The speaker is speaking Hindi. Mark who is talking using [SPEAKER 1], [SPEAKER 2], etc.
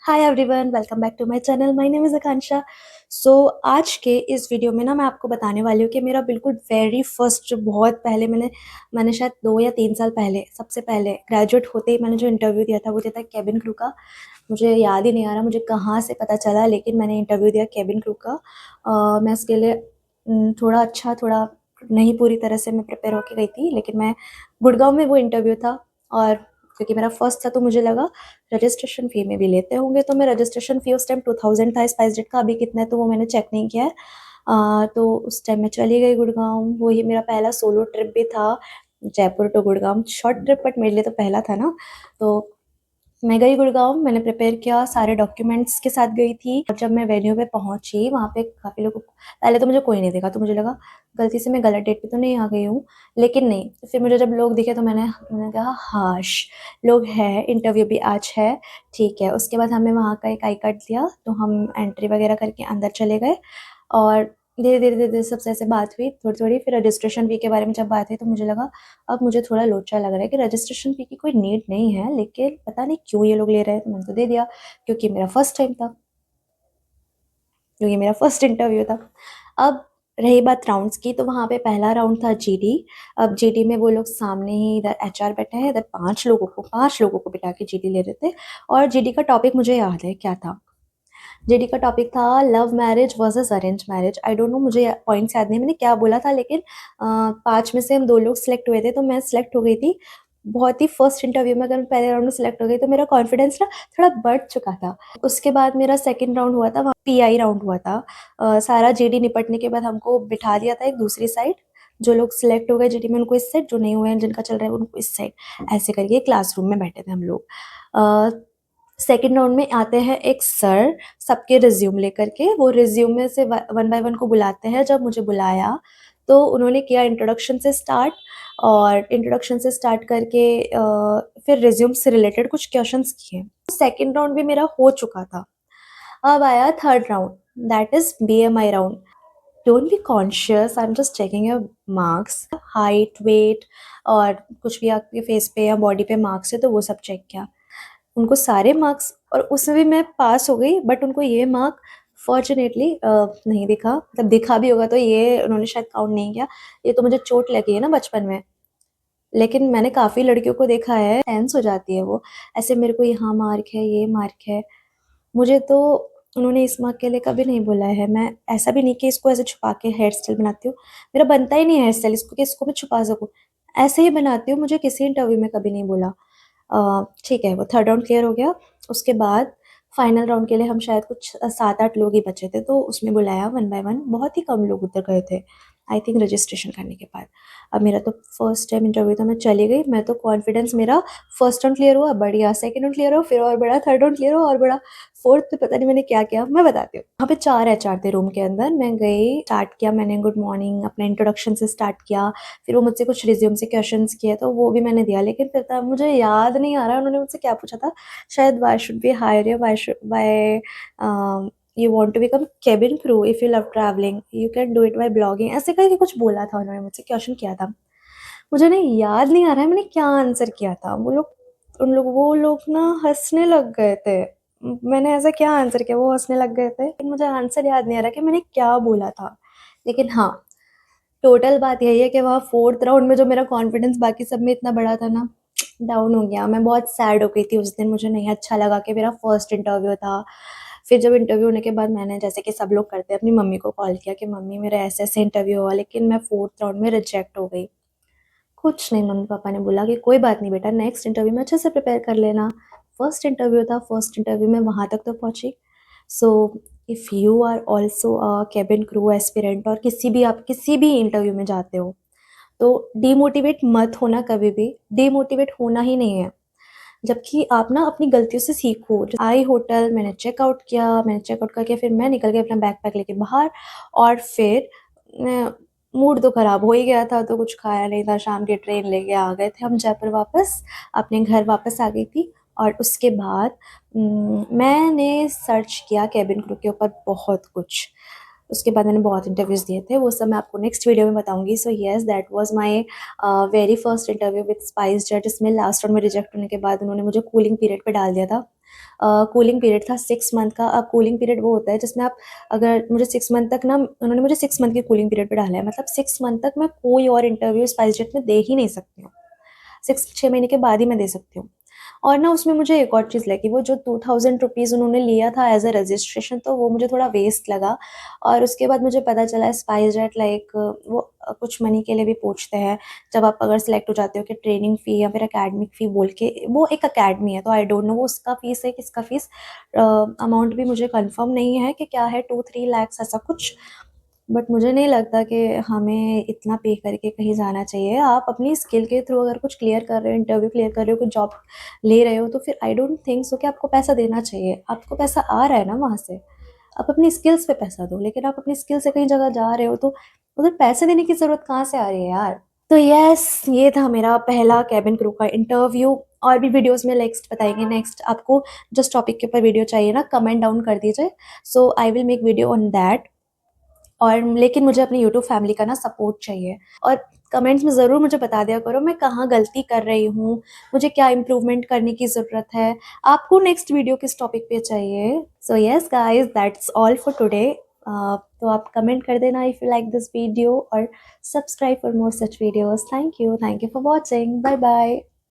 [SPEAKER 1] Hi everyone, welcome back to my channel. My name is Akanksha. So आज के इस वीडियो में ना मैं आपको बताने वाली हूँ कि मेरा बिल्कुल वेरी फर्स्ट बहुत पहले मैंने शायद 2 या 3 साल पहले सबसे पहले ग्रेजुएट होते ही मैंने जो इंटरव्यू दिया था वो दिया था केबिन क्रू का। मुझे याद ही नहीं आ रहा मुझे कहाँ से पता चला, लेकिन मैंने इंटरव्यू दिया केबिन क्रू का। मैं उसके लिए थोड़ा अच्छा थोड़ा नहीं पूरी तरह से मैं प्रिपेयर होके गई थी, लेकिन मैं गुड़गांव में वो इंटरव्यू था। और क्योंकि मेरा फर्स्ट था तो मुझे लगा रजिस्ट्रेशन फ़ी में भी लेते होंगे, तो मैं रजिस्ट्रेशन फ़ी उस टाइम 2000 था। स्पाइसजेट का अभी कितना है तो वो मैंने चेक नहीं किया है। तो उस टाइम मैं चली गई गुड़गाँव। वही मेरा पहला सोलो ट्रिप भी था, Jaipur to Gurgaon. Short trip but मेरे लिए तो पहला था ना। तो मैं गई गुड़गाँव, मैंने प्रिपेयर किया, सारे डॉक्यूमेंट्स के साथ गई थी। और जब मैं वेन्यू पे पहुंची वहाँ पे काफ़ी लोगों को पहले तो मुझे कोई नहीं देखा, तो मुझे लगा गलती से मैं गलत डेट पे तो नहीं आ गई हूँ। लेकिन नहीं, फिर मुझे जब लोग दिखे तो मैंने कहा हाश, लोग हैं, इंटरव्यू भी आज है, ठीक है। उसके बाद हमें वहाँ का एक आई कार्ड दिया, तो हम एंट्री वगैरह करके अंदर चले गए। और धीरे धीरे सबसे ऐसे बात हुई थोड़ी थोड़ी। फिर रजिस्ट्रेशन फ़ी के बारे में जब बात हुई तो मुझे लगा अब मुझे थोड़ा लोचा लग रहा है कि रजिस्ट्रेशन फ़ी की कोई नीड नहीं है, लेकिन पता नहीं क्यों ये लोग ले रहे हैं। तो मैंने तो दे दिया, क्योंकि मेरा फर्स्ट टाइम था, क्योंकि मेरा फर्स्ट इंटरव्यू था। अब रही बात राउंड्स की, तो वहाँ पे पहला राउंड था जीडी। अब जीडी में वो लोग सामने ही, इधर एचआर बैठे हैं, इधर 5 लोगों को बिठा के जीडी ले रहे थे। और जीडी का टॉपिक मुझे याद है क्या था। जीडी का टॉपिक था love marriage versus arrange marriage. I don't know, मुझे पॉइंट्स याद नहीं मैंने क्या बोला था, लेकिन 5 में से हम 2 लोग सिलेक्ट हुए थे, तो मैं सिलेक्ट हो गई थी। बहुत ही फर्स्ट इंटरव्यू में अगर मैं पहले राउंड में सिलेक्ट हो गई तो मेरा कॉन्फिडेंस ना थोड़ा बढ़ चुका था। उसके बाद मेरा सेकंड राउंड हुआ था, वहाँ पीआई राउंड हुआ था। सारा जीडी निपटने के बाद हमको बिठा दिया था एक दूसरी साइड। जो लोग सिलेक्ट हो गए जीडी में उनको इस साइड, जो नहीं हुए हैं जिनका चल रहा है उनको इस साइड, ऐसे करके क्लासरूम में बैठे थे हम लोग। सेकंड राउंड में आते हैं एक सर, सबके रिज्यूम लेकर के। वो रिज्यूम में से वन बाय वन को बुलाते हैं। जब मुझे बुलाया तो उन्होंने किया इंट्रोडक्शन से स्टार्ट, और इंट्रोडक्शन से स्टार्ट करके फिर रिज्यूम से रिलेटेड कुछ क्वेश्चंस किए। सेकंड राउंड भी मेरा हो चुका था। अब आया third round, that is BMI round. Don't be conscious, I am just checking your marks, height, weight, और कुछ भी आपके फेस पे या बॉडी पे मार्क्स है तो वो सब चेक किया। उनको सारे मार्क्स, और उसमें भी मैं पास हो गई, बट उनको ये मार्क फॉर्चुनेटली नहीं दिखा। मतलब दिखा भी होगा तो ये उन्होंने शायद काउंट नहीं किया। ये तो मुझे चोट लगी है ना बचपन में, लेकिन मैंने काफ़ी लड़कियों को देखा है, टेंस हो जाती है वो, ऐसे मेरे को यहाँ मार्क है, ये मार्क है। मुझे तो उन्होंने इस मार्क के लिए कभी नहीं बोला है। मैं ऐसा भी नहीं कि इसको ऐसे छुपा के हेयर स्टाइल बनाती हूँ, मेरा बनता ही नहीं है हेयर स्टाइल इसको कि इसको मैं छुपा सकूँ, ऐसे ही बनाती हूँ। मुझे किसी इंटरव्यू में कभी नहीं बोला। ठीक है, वो थर्ड राउंड क्लियर हो गया। उसके बाद फाइनल राउंड के लिए हम शायद कुछ 7-8 लोग ही बचे थे, तो उसमें बुलाया वन बाय वन। बहुत ही कम लोग उतर गए थे, आई थिंक रजिस्ट्रेशन करने के बाद। अब मेरा तो फर्स्ट टाइम इंटरव्यू था, मैं चली गई। मैं तो कॉन्फिडेंस मेरा फर्स्ट राउंड क्लियर हुआ, बढ़िया। सेकंड राउंड क्लियर हुआ, फिर और बढ़ा। थर्ड राउंड क्लियर हुआ और बढ़ा। फोर्थ पे पता नहीं मैंने क्या किया, मैं बताती हूँ। वहाँ पे 4 एचआर थे रूम के अंदर। मैं गई, स्टार्ट किया मैंने, गुड मॉर्निंग, अपने इंट्रोडक्शन से स्टार्ट किया। फिर वो मुझसे कुछ रिज्यूम से क्वेश्चंस किए, तो वो भी मैंने दिया। लेकिन फिर तब मुझे याद नहीं आ रहा उन्होंने मुझसे क्या पूछा था। शायद why should we hire you, why you want to become cabin crew if you love travelling, you can do it by blogging, ऐसे करके कुछ बोला था उन्होंने मुझसे, क्वेश्चन किया था। मुझे ना याद नहीं आ रहा है मैंने क्या आंसर किया था। वो लोग ना हंसने लग गए थे। मैंने ऐसा क्या आंसर किया, वो हंसने लग गए थे। लेकिन मुझे आंसर याद नहीं आ रहा कि मैंने क्या बोला था। लेकिन हाँ, टोटल बात यही है कि वहाँ फोर्थ राउंड में जो मेरा कॉन्फिडेंस बाकी सब में इतना बड़ा था ना, डाउन हो गया। मैं बहुत सैड हो गई थी उस दिन, मुझे नहीं अच्छा लगा कि मेरा फर्स्ट इंटरव्यू था। फिर जब इंटरव्यू होने के बाद मैंने, जैसे कि सब लोग करते हैं, अपनी मम्मी को कॉल किया कि मम्मी मेरा ऐसे ऐसे इंटरव्यू हुआ, लेकिन मैं फोर्थ राउंड में रिजेक्ट हो गई। कुछ नहीं, मम्मी पापा ने बोला कि कोई बात नहीं बेटा, नेक्स्ट इंटरव्यू में अच्छे से प्रिपेयर कर लेना। फर्स्ट इंटरव्यू था, फर्स्ट इंटरव्यू में वहाँ तक तो पहुँची। So if you are also a cabin crew aspirant, और आप किसी भी इंटरव्यू में जाते हो, तो डीमोटिवेट मत होना कभी भी। डीमोटिवेट होना ही नहीं है, जबकि आप ना अपनी गलतियों से सीखो। आई होटल, मैंने चेकआउट करके फिर मैं निकल गई अपना बैग पैक लेके बाहर। और फिर मूड तो ख़राब हो ही गया था, तो कुछ खाया नहीं था। शाम की ट्रेन लेके आ गए थे हम जयपुर वापस, अपने घर वापस आ गई थी। और उसके बाद मैंने सर्च किया केबिन क्रू के ऊपर बहुत कुछ। उसके बाद मैंने बहुत इंटरव्यूज़ दिए थे, वो सब मैं आपको नेक्स्ट वीडियो में बताऊँगी। So yes, that was my very first interview with SpiceJet, जिसमें लास्ट राउंड में रिजेक्ट होने के बाद उन्होंने मुझे कूलिंग पीरियड पे डाल दिया था। कूलिंग पीरियड था 6 मंथ का। अब कूलिंग पीरियड वो होता है जिसमें आप, अगर मुझे 6 मंथ तक ना, उन्होंने मुझे 6 मंथ की कूलिंग पीरियड पे डाला है, मतलब 6 मंथ तक मैं कोई और इंटरव्यू स्पाइसजेट में दे ही नहीं सकती हूँ। 6 महीने के बाद ही मैं दे सकती हूँ। और ना उसमें मुझे एक और चीज़ लगी, वो जो 2000 रुपीज़ उन्होंने लिया था एज अ रजिस्ट्रेशन, तो वो मुझे थोड़ा वेस्ट लगा। और उसके बाद मुझे पता चला स्पाइसजेट लाइक वो कुछ मनी के लिए भी पूछते हैं जब आप अगर सिलेक्ट हो जाते हो, कि ट्रेनिंग फ़ी या फिर एकेडमिक फ़ी बोल के, वो एक अकेडमी है, तो आई डोंट नो वो उसका फ़ीस है किसका फ़ीस, अमाउंट भी मुझे कंफर्म नहीं है कि क्या है, 2-3 लैक्स ऐसा कुछ। बट मुझे नहीं लगता कि हमें इतना पे करके कहीं जाना चाहिए। आप अपनी स्किल के थ्रू अगर कुछ क्लियर कर रहे हो, इंटरव्यू क्लियर कर रहे हो, कुछ जॉब ले रहे हो, तो फिर आई डोंट थिंक सो कि आपको पैसा देना चाहिए। आपको पैसा आ रहा है ना वहाँ से, आप अपनी स्किल्स पे पैसा दो। लेकिन आप अपनी स्किल से कहीं जगह जा रहे हो तो उधर पैसे देने की ज़रूरत कहाँ से आ रही है यार? तो यस, ये था मेरा पहला केबिन क्रू का इंटरव्यू। और भी वीडियोज़ में नेक्स्ट बताएँगे। नेक्स्ट आपको जिस टॉपिक के ऊपर वीडियो चाहिए ना, कमेंट डाउन कर दीजिए, so I will make video on that. और लेकिन मुझे अपनी यूट्यूब फैमिली का ना सपोर्ट चाहिए। और कमेंट्स में ज़रूर मुझे बता दिया करो मैं कहाँ गलती कर रही हूँ, मुझे क्या इम्प्रूवमेंट करने की ज़रूरत है, आपको नेक्स्ट वीडियो किस टॉपिक पे चाहिए। So yes guys, that's all for today. तो आप कमेंट कर देना if you like this video, और subscribe for more such videos. Thank you for watching. Bye bye.